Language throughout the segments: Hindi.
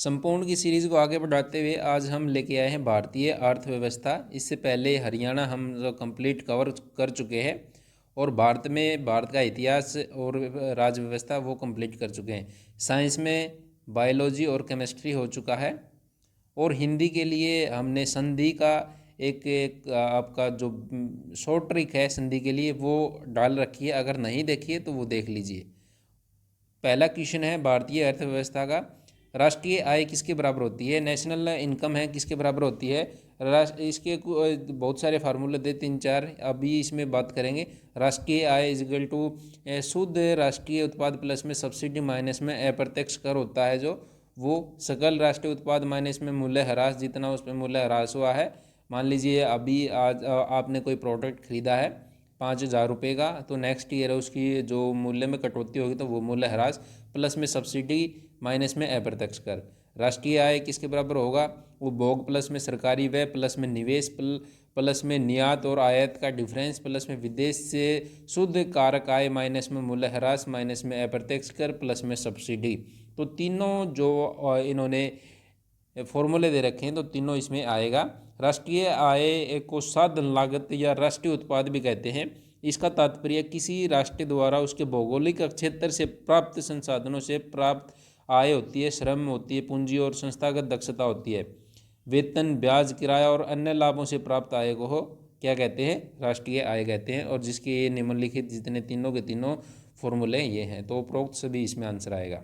संपूर्ण की सीरीज़ को आगे बढ़ाते हुए आज हम लेके आए हैं भारतीय अर्थव्यवस्था। इससे पहले हरियाणा हम जो कंप्लीट कवर कर चुके हैं और भारत का इतिहास और राज्य व्यवस्था वो कंप्लीट कर चुके हैं। साइंस में बायोलॉजी और केमिस्ट्री हो चुका है और हिंदी के लिए हमने संधि का एक आपका जो शॉर्ट ट्रिक है संधि के लिए वो डाल रखी है। अगर नहीं देखी है तो वो देख लीजिए। पहला क्वेश्चन है भारतीय अर्थव्यवस्था का। राष्ट्रीय आय किसके बराबर होती है? नेशनल इनकम है किसके बराबर होती है? इसके बहुत सारे फार्मूले दे, 3-4 अभी इसमें बात करेंगे। राष्ट्रीय आय इजगल टू शुद्ध राष्ट्रीय उत्पाद प्लस में सब्सिडी माइनस में अप्रत्यक्ष कर होता है जो वो सकल राष्ट्रीय उत्पाद माइनस में मूल्य ह्रास, जितना उस पर मूल्य ह्रास हुआ है। मान लीजिए अभी आज आपने कोई प्रोडक्ट खरीदा है 5,000 रुपये का, तो नेक्स्ट ईयर उसकी जो मूल्य में कटौती होगी तो वो मूल्य ह्रास प्लस में सब्सिडी माइनस में अप्रत्यक्ष कर। राष्ट्रीय आय किसके बराबर होगा? उपभोग प्लस में सरकारी व्यय प्लस में निवेश प्लस में निर्यात और आयात का डिफरेंस प्लस में विदेश से शुद्ध कारक आय माइनस में मूल्य ह्रास माइनस में अप्रत्यक्ष कर प्लस में सब्सिडी। तो तीनों जो इन्होंने फॉर्मूले दे रखे हैं तो तीनों इसमें आएगा। राष्ट्रीय आय को साधन लागत या राष्ट्रीय उत्पाद भी कहते हैं। इसका तात्पर्य किसी राष्ट्र द्वारा उसके भौगोलिक क्षेत्र से प्राप्त संसाधनों से प्राप्त आय होती है, श्रम होती है, पूंजी और संस्थागत दक्षता होती है। वेतन, ब्याज, किराया और अन्य लाभों से प्राप्त आय को क्या कहते हैं? राष्ट्रीय आय कहते हैं। और जिसके ये निम्नलिखित जितने तीनों के तीनों फॉर्मूले ये हैं, तो उपरोक्त सभी इसमें आंसर आएगा।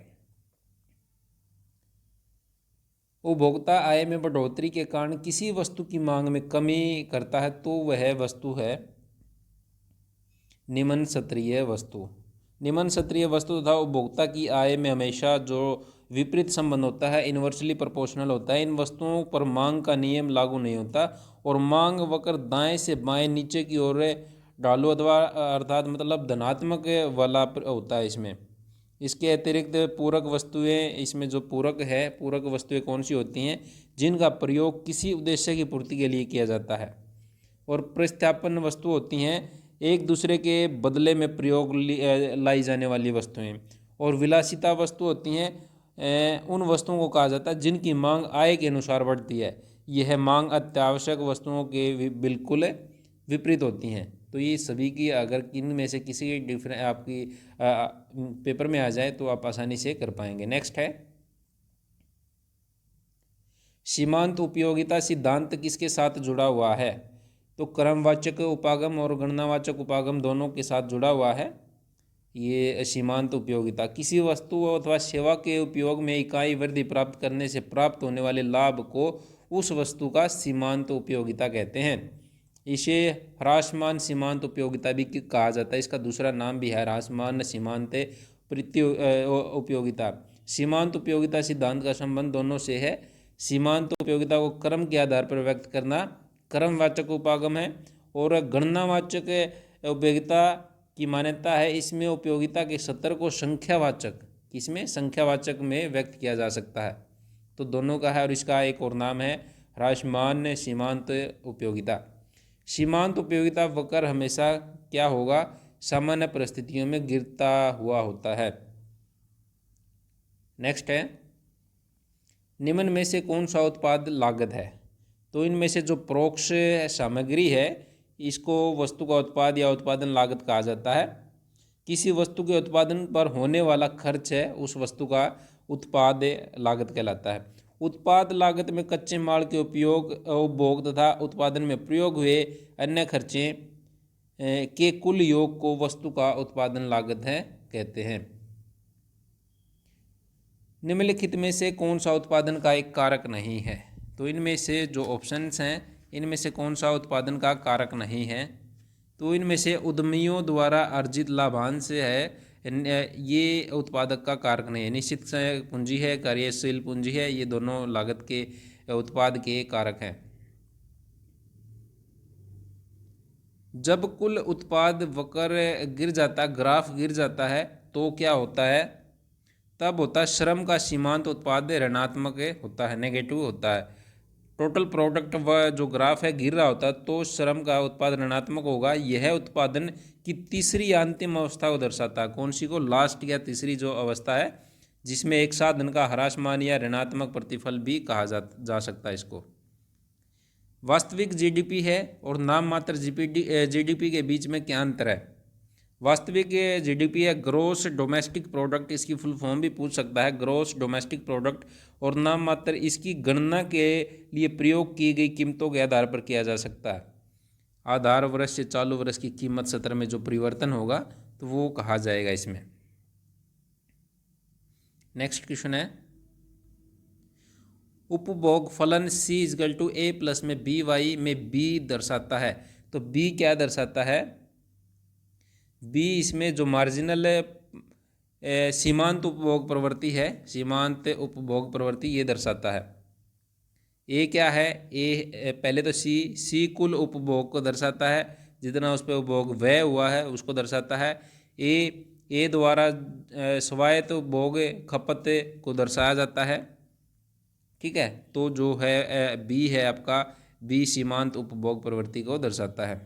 उपभोक्ता आय में बढ़ोतरी के कारण किसी वस्तु की मांग में कमी करता है तो वह वस्तु है निम्न स्तरीय वस्तु। निम्न स्तरीय वस्तु तथा उपभोक्ता की आय में हमेशा जो विपरीत संबंध होता है, इन्वर्सली प्रोपोर्शनल होता है। इन वस्तुओं पर मांग का नियम लागू नहीं होता और मांग वक्र दाएं से बाएं नीचे की ओर ढालू अथवा अर्थात मतलब धनात्मक वाला होता है इसमें। इसके अतिरिक्त पूरक वस्तुएं, इसमें जो पूरक है, पूरक वस्तुएं कौन सी होती हैं? जिनका प्रयोग किसी उद्देश्य की पूर्ति के लिए किया जाता है। और प्रतिस्थापन वस्तु होती हैं एक दूसरे के बदले में प्रयोग लाई जाने वाली वस्तुएं। और विलासिता वस्तु होती हैं उन वस्तुओं को कहा जाता है जिनकी मांग आय के अनुसार बढ़ती है। यह मांग अत्यावश्यक वस्तुओं के बिल्कुल विपरीत होती हैं। तो ये सभी की अगर इनमें से किसी डिफरेंट आपकी पेपर में आ जाए तो आप आसानी से कर पाएंगे। नेक्स्ट है सीमांत उपयोगिता सिद्धांत किसके साथ जुड़ा हुआ है? तो क्रमवाचक उपागम और गणनावाचक उपागम दोनों के साथ जुड़ा हुआ है। ये सीमांत उपयोगिता किसी वस्तु अथवा सेवा के उपयोग में इकाई वृद्धि प्राप्त करने से प्राप्त होने वाले लाभ को उस वस्तु का सीमांत उपयोगिता कहते हैं। इसे ह्रासमान सीमांत उपयोगिता भी कहा जाता है। इसका दूसरा नाम भी है ह्रासमान सीमांत उपयोगिता। सीमांत उपयोगिता सिद्धांत का संबंध दोनों से है। सीमांत उपयोगिता को क्रम के आधार पर व्यक्त करना क्रमवाचक उपागम है और गणनावाचक उपयोगिता की मान्यता है। इसमें उपयोगिता के स्तर को संख्यावाचक, इसमें संख्यावाचक में व्यक्त किया जा सकता है। तो दोनों का है और इसका एक और नाम है ह्रासमान सीमांत उपयोगिता। सीमांत उपयोगिता वक्र हमेशा क्या होगा? सामान्य परिस्थितियों में गिरता हुआ होता है। नेक्स्ट है निम्न में से कौन सा उत्पाद लागत है? तो इनमें से जो परोक्ष सामग्री है इसको वस्तु का उत्पाद या उत्पादन लागत कहा जाता है। किसी वस्तु के उत्पादन पर होने वाला खर्च है उस वस्तु का उत्पाद लागत कहलाता है। उत्पाद लागत में कच्चे माल के उपयोग, उपभोग तथा उत्पादन में प्रयोग हुए अन्य खर्चे के कुल योग को वस्तु का उत्पादन लागत है कहते हैं। निम्नलिखित में से कौन सा उत्पादन का एक कारक नहीं है? तो इनमें से जो ऑप्शंस हैं इनमें से कौन सा उत्पादन का कारक नहीं है? तो इनमें से उद्यमियों द्वारा अर्जित लाभांश है, ये उत्पादक का कारक नहीं है। निश्चित पूंजी है, कार्यशील पूंजी है, ये दोनों लागत के उत्पाद के कारक हैं। जब कुल उत्पाद वक्र गिर जाता, ग्राफ गिर जाता है तो क्या होता है? तब होता है श्रम का सीमांत उत्पाद ऋणात्मक होता है, नेगेटिव होता है। टोटल प्रोडक्ट व जो ग्राफ है गिर रहा होता है तो श्रम का उत्पाद ऋणात्मक होगा। यह उत्पादन की तीसरी अंतिम अवस्था को दर्शाता है। कौन सी को? लास्ट या तीसरी जो अवस्था है जिसमें एक साधन का ह्रासमान या ऋणात्मक प्रतिफल भी कहा जा सकता है इसको। वास्तविक जीडीपी है और नाम मात्र जीडीपी के बीच में क्या अंतर है? वास्तविक जीडीपी है ग्रोस डोमेस्टिक प्रोडक्ट, इसकी फुल फॉर्म भी पूछ सकता है, ग्रोस डोमेस्टिक प्रोडक्ट, और नाम मात्र इसकी गणना के लिए प्रयोग की गई कीमतों के आधार पर किया जा सकता है। आधार वर्ष से चालू वर्ष की कीमत सत्र में जो परिवर्तन होगा तो वो कहा जाएगा इसमें। नेक्स्ट क्वेश्चन है, उपभोग फलन C is equal to A plus में बी वाई में B दर्शाता है, तो B क्या दर्शाता है? B इसमें जो मार्जिनल सीमांत उपभोग प्रवृत्ति है, सीमांत उपभोग प्रवृत्ति ये दर्शाता है। ए क्या है? ए पहले तो सी कुल उपभोग को दर्शाता है, जितना उस पर उपभोग व्यय हुआ है उसको दर्शाता है। ए द्वारा स्वायत्त उपभोग खपत को दर्शाया जाता है, ठीक है। तो जो है बी है आपका, बी सीमांत उपभोग प्रवृत्ति को दर्शाता है।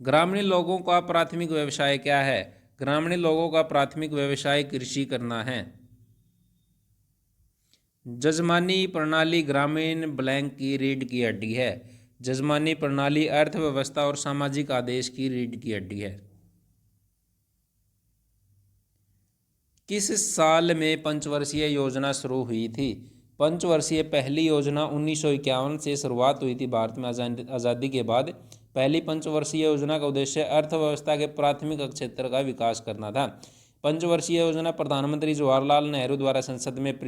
ग्रामीण लोगों का प्राथमिक व्यवसाय क्या है? ग्रामीण लोगों का प्राथमिक व्यवसाय कृषि करना है। जजमानी प्रणाली ग्रामीण ब्लैंक की रीढ़ की हड्डी है। जजमानी प्रणाली अर्थव्यवस्था और सामाजिक आदेश की रीढ़ की हड्डी है। किस साल में पंचवर्षीय योजना शुरू हुई थी? पंचवर्षीय पहली योजना 1951 से शुरुआत हुई थी भारत में आज़ादी के बाद। पहली पंचवर्षीय योजना का उद्देश्य अर्थव्यवस्था के प्राथमिक क्षेत्र का विकास करना था। पंचवर्षीय योजना प्रधानमंत्री जवाहरलाल नेहरू द्वारा संसद में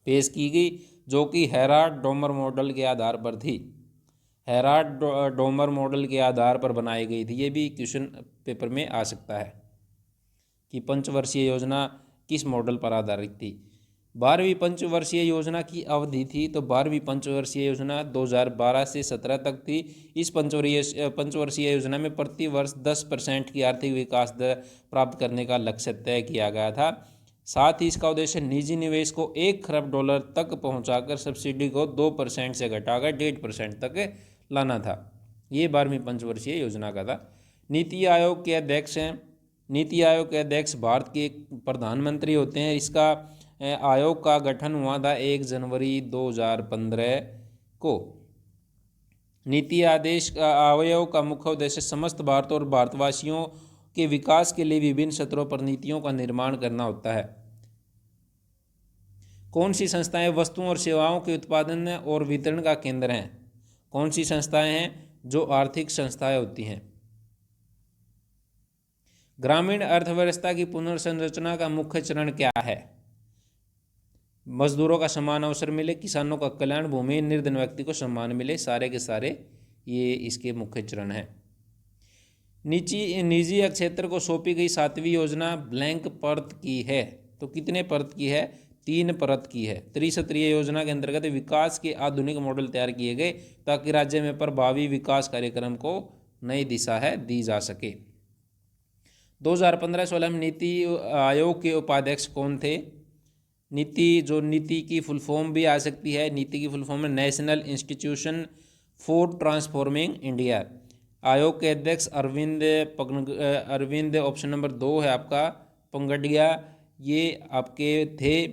पेश की गई, जो कि हेराल्ड डोमर मॉडल के आधार पर थी। हेराल्ड डोमर मॉडल के आधार पर बनाई गई थी। ये भी क्वेश्चन पेपर में आ सकता है कि पंचवर्षीय योजना किस मॉडल पर आधारित थी। 12वीं पंचवर्षीय योजना की अवधि थी, तो 12वीं पंचवर्षीय योजना 2012 से 17 तक थी। इस पंचवर्षीय योजना में प्रति वर्ष 10% की आर्थिक विकास दर प्राप्त करने का लक्ष्य तय किया गया था। साथ ही इसका उद्देश्य निजी निवेश को $1 खरब तक पहुंचाकर सब्सिडी को 2% से घटाकर 1.5% तक लाना था। ये 12वीं पंचवर्षीय योजना का था। नीति आयोग के अध्यक्ष हैं, नीति आयोग के अध्यक्ष भारत के प्रधानमंत्री होते हैं। इसका आयोग का गठन हुआ था 1 जनवरी 2015 को। नीति आयोग का मुख्य उद्देश्य समस्त भारत और भारतवासियों के विकास के लिए विभिन्न स्तरों पर नीतियों का निर्माण करना होता है। कौन सी संस्थाएं वस्तुओं और सेवाओं के उत्पादन और वितरण का केंद्र हैं? कौन सी संस्थाएं हैं? जो आर्थिक संस्थाएं होती हैं। ग्रामीण अर्थव्यवस्था की पुनर्संरचना का मुख्य चरण क्या है? मजदूरों का समान अवसर मिले, किसानों का कल्याण, भूमि निर्धन व्यक्ति को सम्मान मिले, सारे के सारे ये इसके मुख्य चरण हैं। निजी क्षेत्र को सौंपी गई 7वीं योजना ब्लैंक परत की है, तो कितने परत की है? 3 परत की है। त्रिस्तरीय योजना के अंतर्गत विकास के आधुनिक मॉडल तैयार किए गए ताकि राज्य में प्रभावी विकास कार्यक्रम को नई दिशा दी जा सके। 2015-16 में नीति आयोग के उपाध्यक्ष कौन थे? नीति की फुल फॉर्म भी आ सकती है। नीति की फुल फॉर्म है national institution for transforming India. आयोग के अध्यक्ष अरविंद ऑप्शन नंबर 2 है आपका, पंगडिया, ये आपके थे।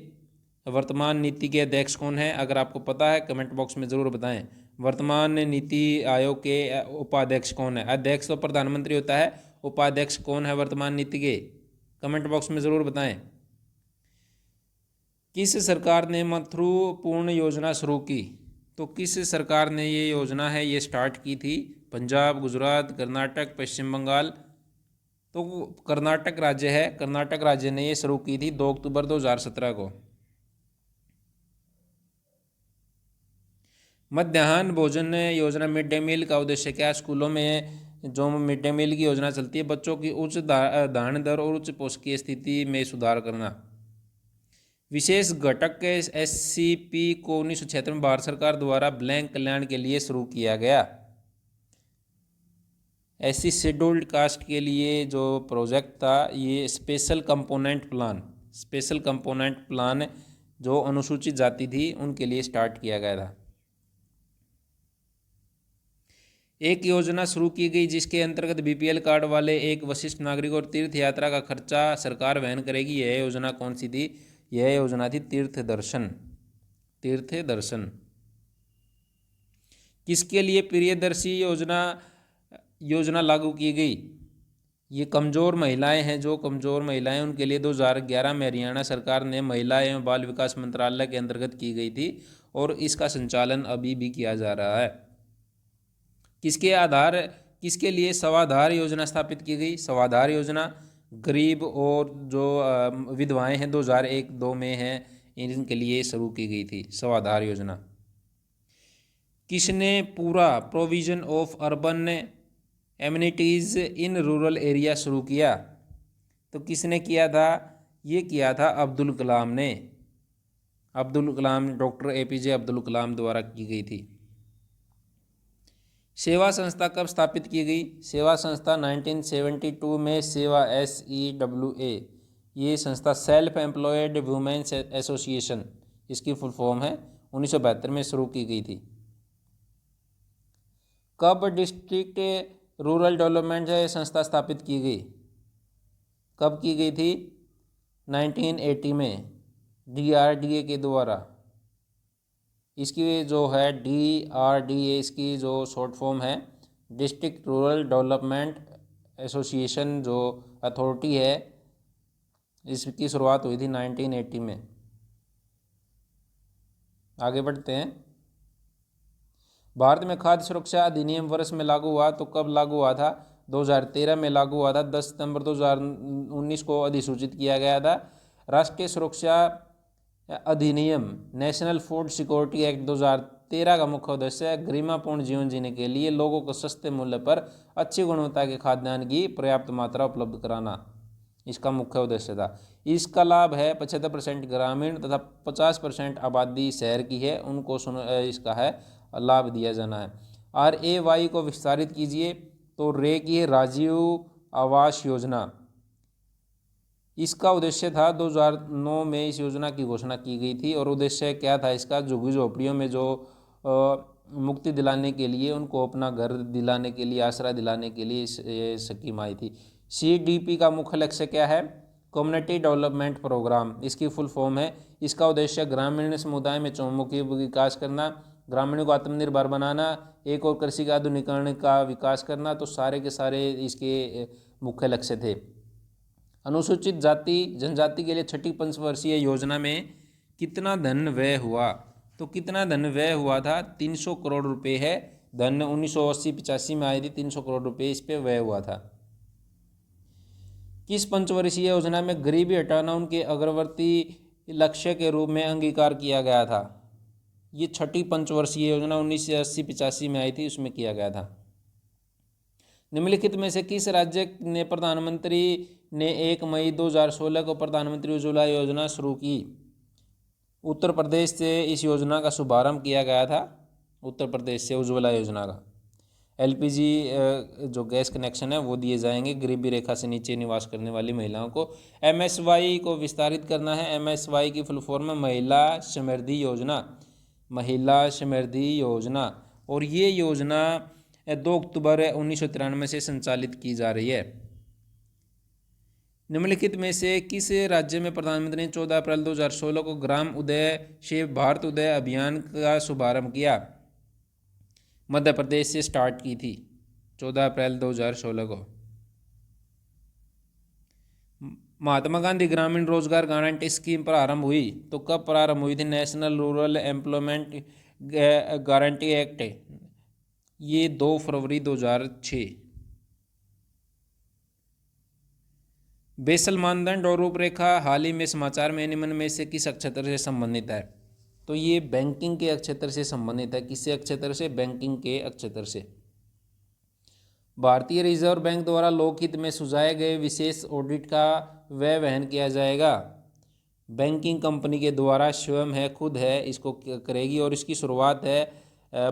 वर्तमान नीति के अध्यक्ष कौन है? अगर आपको पता है कमेंट बॉक्स में ज़रूर बताएं। वर्तमान नीति आयोग के उपाध्यक्ष कौन है? अध्यक्ष तो प्रधानमंत्री होता है, उपाध्यक्ष कौन है वर्तमान नीति के? कमेंट बॉक्स में ज़रूर बताएं। किस सरकार ने मातृपूर्ण योजना शुरू की? तो किस सरकार ने ये योजना है ये स्टार्ट की थी? पंजाब, गुजरात, कर्नाटक, पश्चिम बंगाल। तो कर्नाटक राज्य है, कर्नाटक राज्य ने ये शुरू की थी 2 अक्टूबर 2017 को। मध्याह्न भोजन योजना मिड डे मील का उद्देश्य क्या है? स्कूलों में जो मिड डे मील की योजना चलती है, बच्चों की उच्च धारण दर और उच्च पोषकीय स्थिति में सुधार करना। विशेष घटक SCP को 1976 में भारत सरकार द्वारा ब्लैंक कल्याण के लिए शुरू किया गया। SC शेड्यूल्ड कास्ट के लिए जो प्रोजेक्ट था ये स्पेशल कंपोनेंट प्लान जो अनुसूचित जाति थी उनके लिए स्टार्ट किया गया था। एक योजना शुरू की गई जिसके अंतर्गत बीपीएल कार्ड वाले एक वरिष्ठ नागरिक और तीर्थ यात्रा का खर्चा सरकार वहन करेगी। यह योजना कौन सी थी? यह योजना थी तीर्थ दर्शन। तीर्थ दर्शन। किसके लिए प्रियदर्शी योजना योजना लागू की गई? ये कमज़ोर महिलाएं हैं, जो कमज़ोर महिलाएं उनके लिए 2011 में हरियाणा सरकार ने महिला एवं बाल विकास मंत्रालय के अंतर्गत की गई थी और इसका संचालन अभी भी किया जा रहा है। किसके लिए स्वाधार योजना स्थापित की गई? स्वाधार योजना गरीब और जो विधवाएं हैं 2001-2 में हैं, इनके लिए शुरू की गई थी स्वाधार योजना। किसने पूरा provision of urban amenities in rural area शुरू किया? तो किसने किया था? ये किया था अब्दुल कलाम ने। अब्दुल कलाम, डॉक्टर APJ अब्दुल कलाम द्वारा की गई थी। सेवा संस्था कब स्थापित की गई? सेवा संस्था 1972 में सेवा SEWA, ये संस्था सेल्फ एम्प्लॉयड वुमेन्स एसोसिएशन, इसकी फुल फॉर्म है, 1972 में शुरू की गई थी। कब डिस्ट्रिक्ट रूरल डेवलपमेंट संस्था स्थापित की गई? कब की गई थी? 1980 में DRDA के द्वारा। इसकी जो है DRDA, इसकी जो शॉर्ट फॉर्म है डिस्ट्रिक्ट रूरल डेवलपमेंट एसोसिएशन, जो अथॉरिटी है, इसकी शुरुआत हुई थी 1980 में। आगे बढ़ते हैं। भारत में खाद्य सुरक्षा अधिनियम वर्ष में लागू हुआ तो कब लागू हुआ था? 2013 में लागू हुआ था। 10 सितंबर 2019 को अधिसूचित किया गया था। राष्ट्रीय सुरक्षा अधिनियम नेशनल फूड सिक्योरिटी एक्ट 2013 का मुख्य उद्देश्य है गरिमापूर्ण जीवन जीने के लिए लोगों को सस्ते मूल्य पर अच्छी गुणवत्ता के खाद्यान्न की पर्याप्त मात्रा उपलब्ध कराना, इसका मुख्य उद्देश्य था। इसका लाभ है 75% ग्रामीण तथा 50% आबादी शहर की है, उनको इसका है लाभ दिया जाना है। RAY को विस्तारित कीजिए। तो रे की है राजीव आवास योजना। इसका उद्देश्य था 2009 में इस योजना की घोषणा की गई थी और उद्देश्य क्या था इसका? झुग्गी झोपड़ियों में जो मुक्ति दिलाने के लिए, उनको अपना घर दिलाने के लिए, आसरा दिलाने के लिए ये स्कीम आई थी। CDP का मुख्य लक्ष्य क्या है? कम्युनिटी डेवलपमेंट प्रोग्राम, इसकी फुल फॉर्म है। इसका उद्देश्य ग्रामीण समुदाय में चहुमुखी विकास करना, ग्रामीणों को आत्मनिर्भर बनाना, एक और कृषि का आधुनिकीकरण का विकास करना। तो सारे के सारे इसके मुख्य लक्ष्य थे। अनुसूचित जाति जनजाति के लिए छठी पंचवर्षीय योजना में कितना धन व्यय हुआ? तो कितना धन व्यय हुआ था? 300 करोड़ रुपए है धन। 1980-85 में आई थी, 300 करोड़ रुपए इस पे व्यय हुआ था। किस पंचवर्षीय योजना में गरीबी हटाना उनके अग्रवर्ती लक्ष्य के रूप में अंगीकार किया गया था? ये छठी पंचवर्षीय योजना 1980-85 में आई थी, उसमें किया गया था। निम्नलिखित में से किस राज्य ने प्रधानमंत्री ने 1 मई 2016 को प्रधानमंत्री उज्ज्वला योजना शुरू की? उत्तर प्रदेश से इस योजना का शुभारंभ किया गया था। उत्तर प्रदेश से उज्ज्वला योजना का LPG जो गैस कनेक्शन है वो दिए जाएंगे गरीबी रेखा से नीचे निवास करने वाली महिलाओं को। MSY को विस्तारित करना है। MSY की फुल फॉर्म है महिला समृद्धि योजना। महिला समृद्धि योजना। और ये योजना 2 अक्टूबर 1993 से संचालित की जा रही है। निम्नलिखित में से किस राज्य में प्रधानमंत्री ने 14 अप्रैल 2016 को ग्राम उदय से भारत उदय अभियान का शुभारंभ किया? मध्य प्रदेश से स्टार्ट की थी 14 अप्रैल 2016 को। महात्मा गांधी ग्रामीण रोजगार गारंटी स्कीम प्रारंभ हुई तो कब प्रारंभ हुई थी? National rural employment guarantee act, ये 2 फरवरी 2006। बेसल मानदंड और रूपरेखा हाल ही में समाचार में निम्न में से किस क्षेत्र से संबंधित है? तो ये बैंकिंग के क्षेत्र से संबंधित है। किससे क्षेत्र से? बैंकिंग के क्षेत्र से। भारतीय रिजर्व बैंक द्वारा लोकहित में सुझाए गए विशेष ऑडिट का व्यय वहन किया जाएगा? बैंकिंग कंपनी के द्वारा स्वयं है, खुद है, इसको करेगी और इसकी शुरुआत है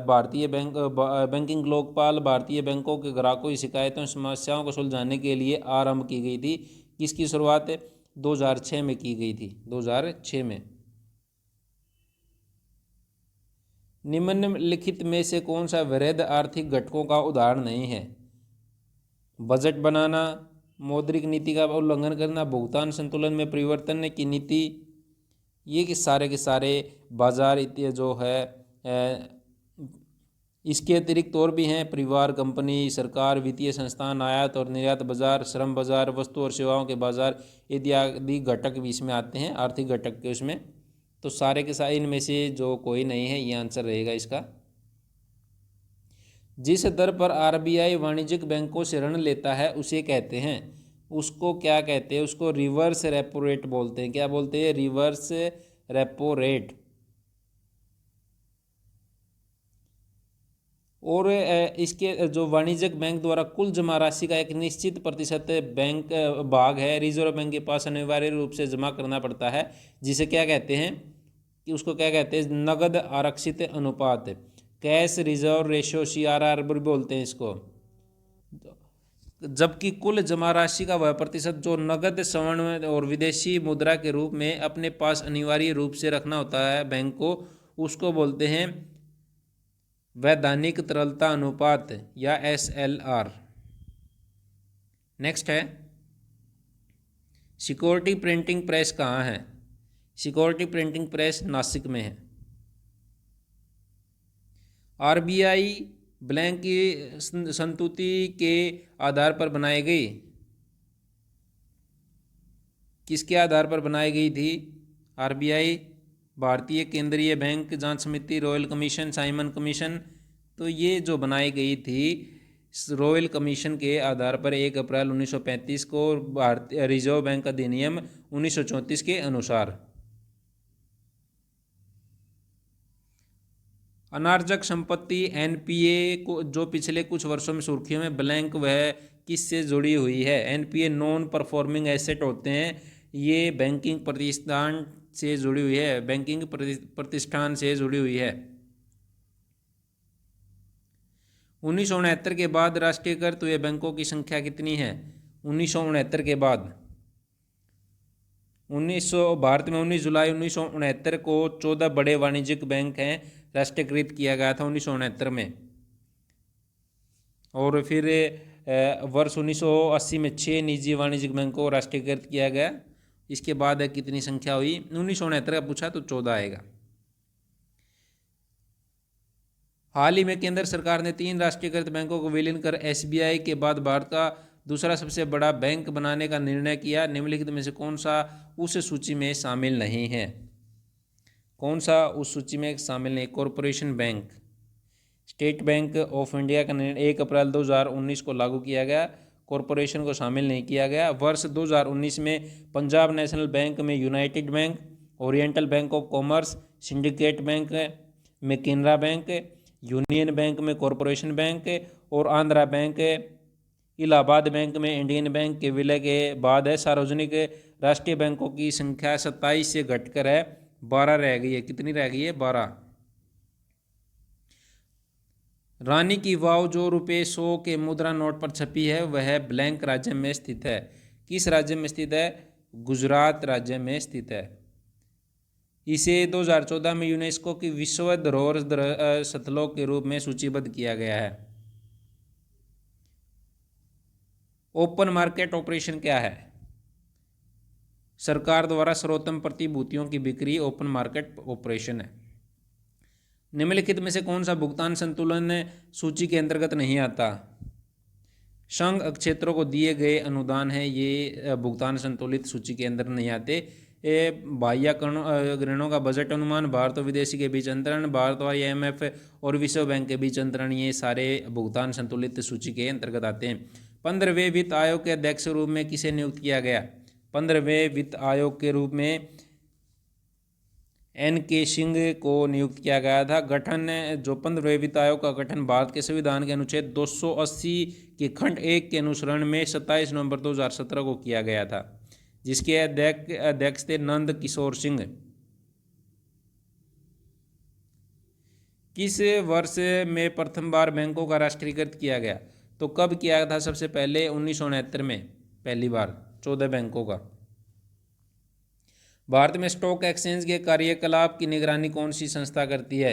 भारतीय बैंकिंग लोकपाल भारतीय बैंकों के ग्राहकों की शिकायतों समस्याओं को सुलझाने के लिए आरंभ की गई थी। किसकी शुरुआत 2006 में की गई थी? 2006 में। निम्नलिखित में से कौन सा वृहद आर्थिक घटकों का उदाहरण नहीं है? बजट बनाना, मौद्रिक नीति का उल्लंघन करना, भुगतान संतुलन में परिवर्तन की नीति। ये कि सारे के सारे बाजार इतने जो है इसके अतिरिक्त और भी हैं: परिवार, कंपनी, सरकार, वित्तीय संस्थान, आयात और निर्यात बाजार, श्रम बाजार, वस्तु और सेवाओं के बाजार इत्यादि घटक भी इसमें आते हैं आर्थिक घटक के उसमें। तो सारे के सारे इनमें से जो कोई नहीं है, ये आंसर रहेगा इसका। जिस दर पर आरबीआई वाणिज्यिक बैंकों से ऋण लेता है उसे कहते हैं, उसको क्या कहते हैं? उसको रिवर्स रेपो रेट बोलते हैं। क्या बोलते हैं? Reverse repo rate. और इसके जो वाणिज्यिक बैंक द्वारा कुल जमा राशि का एक निश्चित प्रतिशत बैंक भाग है रिजर्व बैंक के पास अनिवार्य रूप से जमा करना पड़ता है, जिसे क्या कहते हैं कि उसको क्या कहते हैं? नगद आरक्षित अनुपात, कैश रिजर्व रेशियो, CRR भी बोलते हैं इसको। जबकि कुल जमा राशि का वह प्रतिशत जो नगद, स्वर्ण और विदेशी मुद्रा के रूप में अपने पास अनिवार्य रूप से रखना होता है बैंक को, उसको बोलते हैं वैधानिक तरलता अनुपात या SLR। नेक्स्ट है, सिक्योरिटी प्रिंटिंग प्रेस कहाँ है? सिक्योरिटी प्रिंटिंग प्रेस नासिक में है। आरबीआई ब्लैंक की संतुति के आधार पर बनाई गई। किसके आधार पर बनाई गई थी? आरबीआई, भारतीय केंद्रीय बैंक जांच समिति, रॉयल कमीशन, साइमन कमीशन। तो ये जो बनाई गई थी रॉयल कमीशन के आधार पर 1 अप्रैल 1935 को, भारतीय रिजर्व बैंक अधिनियम 1934 के अनुसार। अनार्जक संपत्ति NPA को जो पिछले कुछ वर्षों में सुर्खियों में ब्लैंक, वह किससे जुड़ी हुई है? NPA नॉन परफॉर्मिंग एसेट होते हैं, ये बैंकिंग प्रतिष्ठान से जुड़ी हुई है, बैंकिंग प्रतिष्ठान से जुड़ी हुई है। 1969 के बाद राष्ट्रीयकृत हुए बैंकों की संख्या कितनी है? 1969 के बाद भारत में 19 जुलाई 1969 को 14 बड़े वाणिज्यिक बैंक हैं राष्ट्रीयकृत किया गया था 1969 में। और फिर वर्ष 1980 में 6 निजी वाणिज्यिक बैंकों को राष्ट्रीयकृत किया गया। इसके बाद कितनी संख्या हुई? 1969 का पूछा तो 14 आएगा। हाल ही में केंद्र सरकार ने 3 राष्ट्रीयकृत बैंकों को विलीन कर SBI के बाद भारत का दूसरा सबसे बड़ा बैंक बनाने का निर्णय किया। निम्नलिखित में से कौन सा उस सूची में शामिल नहीं है? कौन सा उस सूची में शामिल नहीं? Corporation bank. State bank of India का निर्णय 1 अप्रैल 2019 को लागू किया गया, कॉरपोरेशन को शामिल नहीं किया गया। वर्ष 2019 में पंजाब नेशनल बैंक में United bank, oriental bank of commerce, syndicate bank में केनरा बैंक, यूनियन बैंक में कॉरपोरेशन बैंक और आंध्रा बैंक, इलाहाबाद बैंक में इंडियन बैंक के विलय के बाद है सार्वजनिक राष्ट्रीय बैंकों की संख्या 27 से घटकर है 12 रह गई है। कितनी रह गई है? 12। रानी की वाव जो ₹100 के मुद्रा नोट पर छपी है वह ब्लैंक राज्य में स्थित है। किस राज्य में स्थित है? गुजरात राज्य में स्थित है। इसे 2014 में यूनेस्को की विश्व धरोहर स्थलों के रूप में सूचीबद्ध किया गया है। ओपन मार्केट ऑपरेशन क्या है? सरकार द्वारा सर्वोत्तम प्रतिभूतियों की बिक्री ओपन मार्केट ऑपरेशन है। निम्नलिखित में से कौन सा भुगतान संतुलन सूची के अंतर्गत नहीं आता? संघ क्षेत्रों को दिए गए अनुदान है, ये भुगतान संतुलित सूची के अंदर नहीं आते। बाह्य ऋणों का बजट अनुमान, भारत और विदेशी के बीच अंतरण, भारत और IMF और विश्व बैंक के बीच अंतरण, ये सारे भुगतान संतुलित सूची के अंतर्गत आते हैं। 15वें वित्त आयोग के अध्यक्ष के रूप में किसे नियुक्त किया गया? 15वें वित्त आयोग के रूप में NK सिंह को नियुक्त किया गया था। गठन जो 15वें वित्त आयोग का गठन भारत के संविधान के अनुच्छेद 280 के खंड 1 के अनुसरण में 27 नवंबर 2017 को किया गया था, जिसके अध्यक्ष थे नंद किशोर सिंह। किस वर्ष में प्रथम बार बैंकों का राष्ट्रीयकृत किया गया? तो कब किया था? सबसे पहले 1969 में पहली बार 14 बैंकों का। भारत में स्टॉक एक्सचेंज के कार्यकलाप की निगरानी कौन सी संस्था करती है?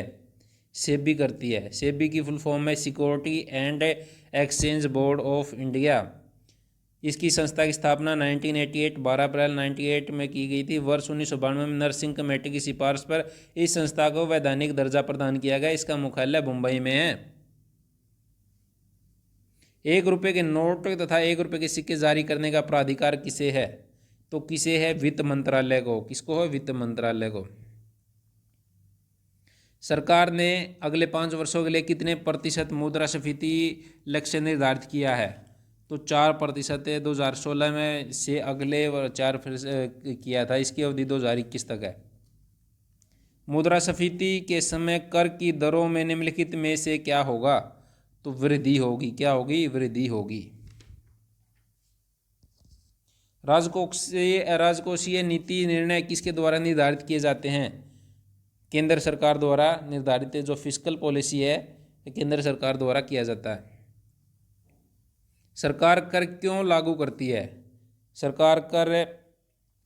सेबी करती है। सेबी की फुल फॉर्म है security and exchange board of India. इसकी संस्था की स्थापना 1988 12 अप्रैल 98 में की गई थी। वर्ष 1992 में नरसिंह कमेटी की सिफारिश पर इस संस्था को वैधानिक दर्जा प्रदान किया गया। इसका मुख्यालय मुंबई में है। 1 रुपये के नोट तथा 1 रुपये के सिक्के जारी करने का प्राधिकार किसे है? तो किसे है? वित्त मंत्रालय को। किसको है? वित्त मंत्रालय को। सरकार ने अगले 5 वर्षों के लिए कितने प्रतिशत मुद्रास्फीति लक्ष्य निर्धारित किया है? तो 4% है। 2016 में से अगले 4 फिर किया था। इसकी अवधि 2021 तक है। मुद्रास्फीति के समय कर की दरों में निम्नलिखित में से क्या होगा? तो वृद्धि होगी। क्या होगी? वृद्धि होगी। राजकोषीय नीति निर्णय किसके द्वारा निर्धारित किए जाते हैं? केंद्र सरकार द्वारा निर्धारित जो फिस्कल पॉलिसी है केंद्र सरकार द्वारा किया जाता है। सरकार कर क्यों लागू करती है? सरकार कर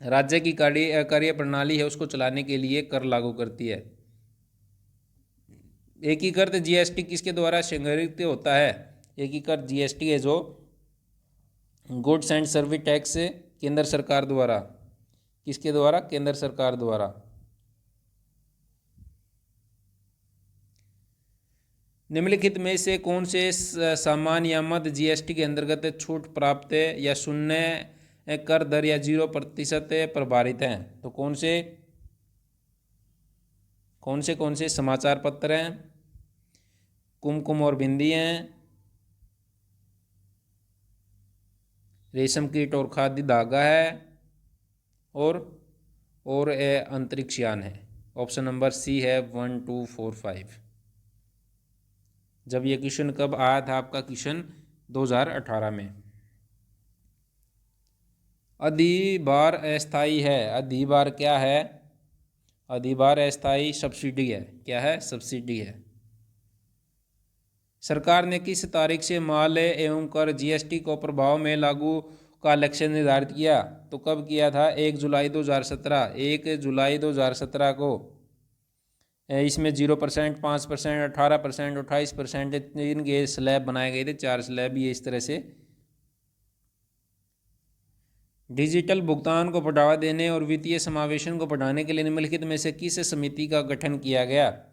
राज्य की कार्य प्रणाली है उसको चलाने के लिए कर लागू करती है। एकीकृत जीएसटी किसके द्वारा संग्रहित होता है? एकीकृत जीएसटी है जो गुड्स एंड सर्विस टैक्स केंद्र सरकार द्वारा। किसके द्वारा? केंद्र सरकार द्वारा। निम्नलिखित में से कौन से सामान या मद जीएसटी के अंतर्गत छूट प्राप्त है या शून्य कर दर या 0% प्रभारित हैं? तो कौन से समाचार पत्र हैं, कुमकुम और बिंदी हैं, रेशम कीट और खाद्य धागा है और अंतरिक्ष यान है। ऑप्शन नंबर सी है 1 2 4 5। जब ये क्वेश्चन कब आया था? आपका क्वेश्चन 2018 में। अधिभार अस्थायी है। अधिभार क्या है? अधिभार अस्थायी सब्सिडी है। क्या है? सब्सिडी है। सरकार ने किस तारीख से माल एवं कर जीएसटी को प्रभाव में लागू का लक्ष्य निर्धारित किया? तो कब किया था? 1 जुलाई 2017। 1 जुलाई 2017 को इसमें 0%, 5%, 18%, 28% इनके स्लैब बनाए गए थे। 4 स्लैब ये इस तरह से। डिजिटल भुगतान को बढ़ावा देने और वित्तीय समावेशन को बढ़ाने के लिए निम्नलिखित में से किस समिति का गठन किया गया?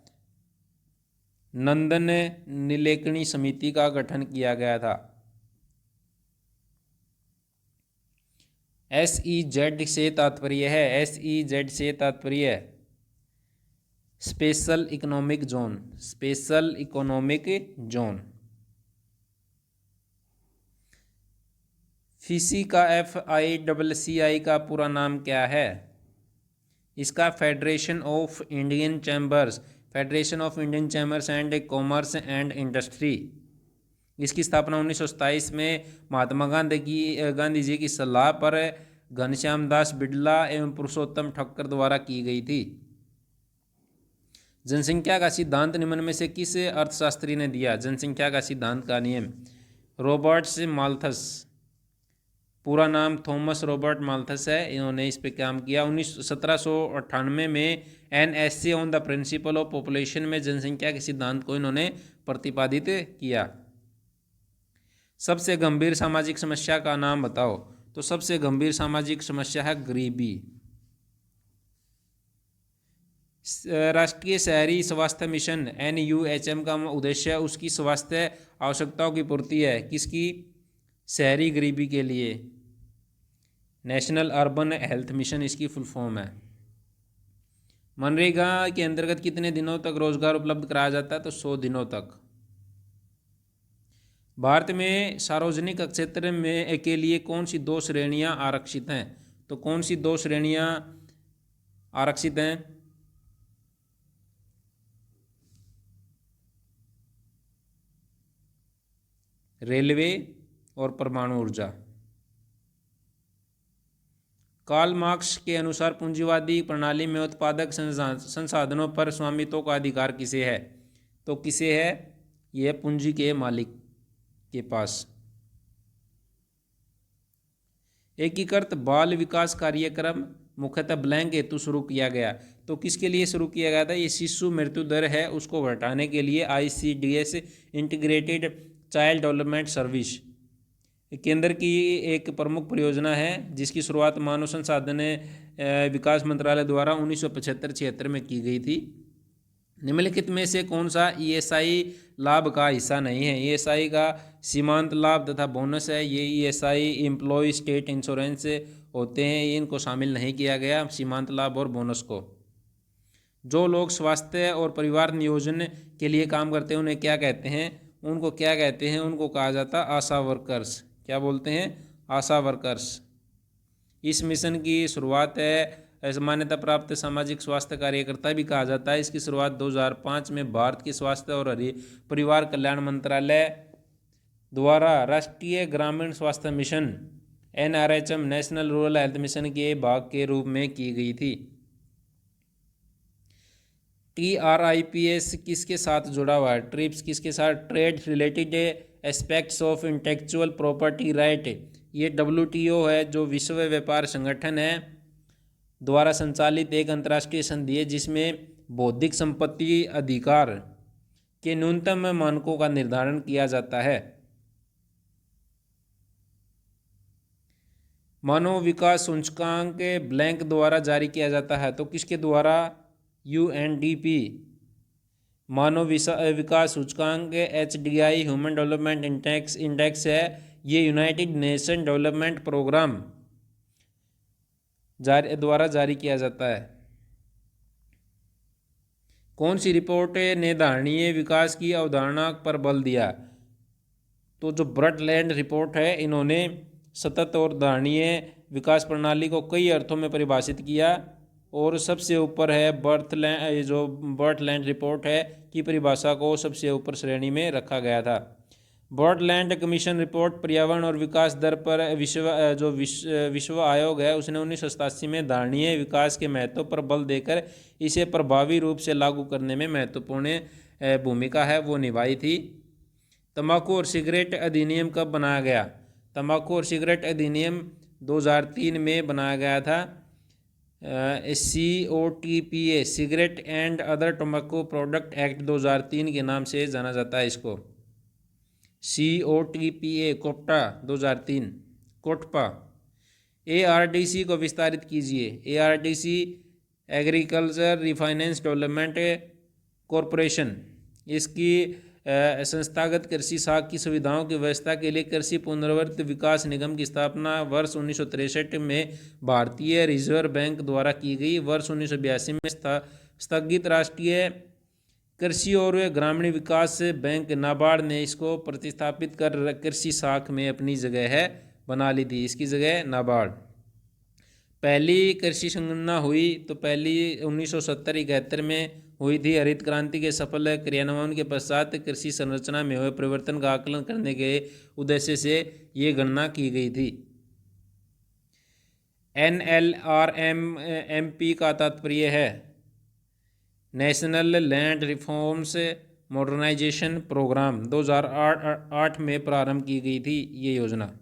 नंदन नीलेकणी समिति का गठन किया गया था। SEZ से तात्पर्य है SEZ से तात्पर्य है special economic zone. Special economic zone. FICCI का FICCI का पूरा नाम क्या है? इसका federation of Indian chambers and commerce and industry. इसकी स्थापना 1927 में महात्मा गांधी जी की सलाह पर घनश्याम दास बिड़ला एवं पुरुषोत्तम ठक्कर द्वारा की गई थी। जनसंख्या का सिद्धांत निम्न में से किस अर्थशास्त्री ने दिया? जनसंख्या का सिद्धांत का नियम रॉबर्ट्स माल्थस। पूरा नाम थॉमस रॉबर्ट माल्थस है। इन्होंने इस पे काम किया। 1798 में NSC on the principle of population में जनसंख्या के सिद्धांत को इन्होंने प्रतिपादित किया। सबसे गंभीर सामाजिक समस्या का नाम बताओ। तो सबसे गंभीर सामाजिक समस्या है गरीबी। राष्ट्रीय शहरी स्वास्थ्य मिशन NUHM का उद्देश्य उसकी स्वास्थ्य आवश्यकताओं की पूर्ति है। किसकी? शहरी गरीबी के लिए। नेशनल अर्बन हेल्थ मिशन इसकी फुल फॉर्म है। मनरेगा के अंतर्गत कितने दिनों तक रोजगार उपलब्ध कराया जाता है? तो 100 दिनों तक। भारत में सार्वजनिक क्षेत्र में के लिए कौन सी 2 श्रेणियां आरक्षित हैं? तो कौन सी 2 श्रेणियां आरक्षित हैं? रेलवे और परमाणु ऊर्जा। कार्ल मार्क्स के अनुसार पूंजीवादी प्रणाली में उत्पादक संसाधनों पर स्वामित्व का अधिकार किसे है? तो किसे है? यह पूंजी के मालिक के पास। एकीकृत बाल विकास कार्यक्रम मुख्यतः ब्लैंक हेतु शुरू किया गया। तो किसके लिए शुरू किया गया था? ये शिशु मृत्यु दर है उसको घटाने के लिए ICDS integrated child development service केंद्र की एक प्रमुख परियोजना है, जिसकी शुरुआत मानव संसाधन विकास मंत्रालय द्वारा 1975-76 में की गई थी। निम्नलिखित में से कौन सा ESI लाभ का हिस्सा नहीं है? ESI का सीमांत लाभ तथा बोनस है। ये ESI एम्प्लॉय स्टेट इंश्योरेंस होते हैं, इनको शामिल नहीं किया गया सीमांत लाभ और बोनस को। जो लोग स्वास्थ्य और परिवार नियोजन के लिए काम करते हैं उन्हें क्या कहते हैं? उनको क्या कहते हैं? उनको कहा जाता है आशा वर्कर्स। क्या बोलते हैं? आशा वर्कर्स। इस मिशन की शुरुआत है मान्यता प्राप्त सामाजिक स्वास्थ्य कार्यकर्ता भी कहा जाता है। इसकी शुरुआत 2005 में भारत के स्वास्थ्य और परिवार कल्याण मंत्रालय द्वारा राष्ट्रीय ग्रामीण स्वास्थ्य mission NRHM national rural health mission के भाग के रूप में की गई थी। TRIPS किसके साथ जुड़ा हुआ है? ट्रिप्स किसके साथ? Trade related aspects of intellectual property right. ये WTO है, जो विश्व व्यापार संगठन है द्वारा संचालित एक अंतर्राष्ट्रीय संधि है, जिसमें बौद्धिक संपत्ति अधिकार के न्यूनतम मानकों का निर्धारण किया जाता है। मानव विकास सूचकांक ब्लैंक द्वारा जारी किया जाता है। तो किसके द्वारा? UNDP मानव विकास सूचकांक HDI ह्यूमन डेवलपमेंट इंडेक्स है। ये यूनाइटेड नेशन डेवलपमेंट प्रोग्राम द्वारा जारी किया जाता है। कौन सी रिपोर्ट ने धारणीय विकास की अवधारणा पर बल दिया? तो जो ब्रटलैंड रिपोर्ट है, इन्होंने सतत और धारणीय विकास प्रणाली को कई अर्थों में परिभाषित किया, और सबसे ऊपर है बर्टलैंड रिपोर्ट है की परिभाषा को सबसे ऊपर श्रेणी में रखा गया था। बर्टलैंड कमीशन रिपोर्ट पर्यावरण और विकास दर पर विश्व आयोग है, उसने 1987 में धारणीय विकास के महत्व पर बल देकर इसे प्रभावी रूप से लागू करने में महत्वपूर्ण भूमिका है वो निभाई थी। तंबाकू और सिगरेट अधिनियम कब बनाया गया? तंबाकू और सिगरेट अधिनियम 2003 में बनाया गया था। COTPA cigarette and other tobacco product act 2003 के नाम से जाना जाता है इसको। COTPA कोप्टा 2003 COTPA. ARDC को विस्तारित कीजिए। ARDC agriculture refinance development corporation, इसकी संस्थागत कृषि साख की सुविधाओं की व्यवस्था के लिए कृषि पुनरावृत्ति विकास निगम की स्थापना वर्ष 1963 में भारतीय रिजर्व बैंक द्वारा की गई। वर्ष 1982 में स्थगित राष्ट्रीय कृषि और ग्रामीण विकास बैंक नाबार्ड ने इसको प्रतिस्थापित कर कृषि शाख में अपनी जगह है बना ली थी। इसकी जगह नाबार्ड। पहली कृषि संगणना हुई तो पहली 1970-71 में हुई थी। हरित क्रांति के सफल क्रियान्वयन के पश्चात कृषि संरचना में हुए परिवर्तन का आकलन करने के उद्देश्य से ये गणना की गई थी। NLRMP का तात्पर्य है national land reforms modernisation programme. 2008 में प्रारंभ की गई थी ये योजना।